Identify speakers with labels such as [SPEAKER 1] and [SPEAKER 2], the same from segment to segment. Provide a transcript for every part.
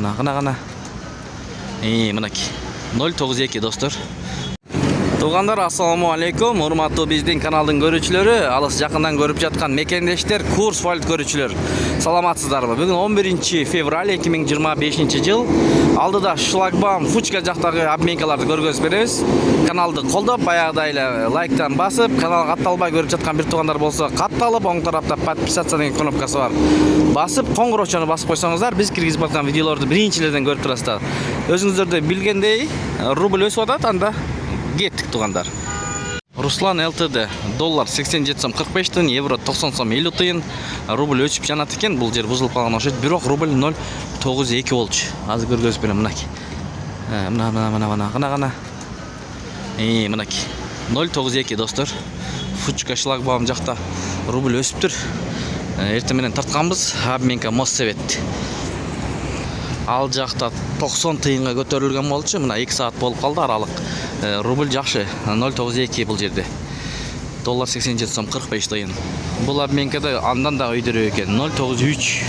[SPEAKER 1] Гана. Мынакей 092 достор. Тугандар, ассаламу алейкум. Урматтуу биздин каналдын көрүүчүлөрү, алыс жакындан көрүп жаткан мекендештер, курс валют көрүүчүлөр. Саламатсыздарбы? Бүгүн 11 февраль 2025 жыл. Алдыда шлагбаум Фучка жактагы обменкаларды көргөзүп беребиз. Каналды колдоп, баягыдай эле лайктан басып, каналга катталбай көрүп жаткан бир тугандар болсо, катталып, оң тарапта подписаться деген кнопкасы бар. Басып, коңгуроочону басып койсоңуздар, биз киргизип аткан видеолорду биринчилерден көрүп турасыздар. Өзүңүздөрдө билгендей, рубль өсүп атат, анда кеттик тугандар. Руслан ЛТД доллар 87 сом 45 тыйын, евро 90 сом 50 тыйын, рубль өсүп жанат экен. Бул жер бузулуп калган окшойт. Бирок рубль 0.92 болчу. Азыр көргөзүп берем мынакей. Гана. Мынакей 0.92 достор. Фучка шлагбаум жакта рубль өсүптүр. Эртең менен тартканбыз. Обменка Моссовет. Ал жакта 90 тыйынга көтөрүлгөн болчу. Мына 2 саат болуп калды аралык. Рубль жакшы 0.92 бул жерде. Доллар 87 сом 45 тыйын. Бул обменкада андан да өйдөрүү экен. 0.93.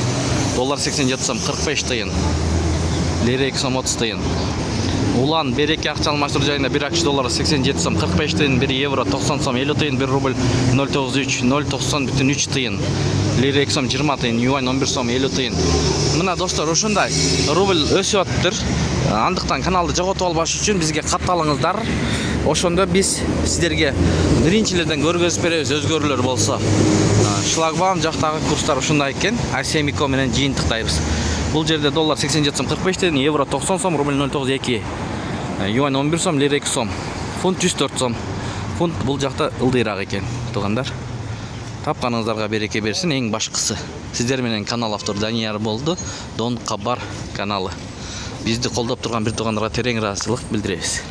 [SPEAKER 1] Доллар 87 сом 45 тыйын. Лира 2 сом 30 тыйын. Улан береке акча алмаштыруу жайында 1 акш доллары 87 сом 45 тыйын, 1 евро 90 сом 50 тыйын, 1 рубль 0.93 0.90,3 тыйын. Лира 2 сом 20 тыйын, юань 11 сом 50 тыйын. Мына достор, ушундай рубль өсүп атыптыр. Андыктан каналды жоготуп албаш үчүн бизге катталыңыздар. Ошондо биз сиздерге биринчилерден көргөзүп беребиз, өзгөрүүлөр болсо. Шлагбаум жактагы курстар ушундай экен. Асемико менен жыйынтыктайбыз. Бул жерде доллар 87 сом 45 тыйын, евро 90 сом, рубль 0.92, юань 11 сом, лира 2 сом, фунт 104 сом. Фунт бул жакта ылдыйраак экен, тугандар. Тапканыңыздарга береке берсин. Эң башкысы, сиздер менен канал автор Данияр болду. Дон Кабар каналы. Бизди колдоп турган бир тугандарга терең ыраазычылык билдиребиз.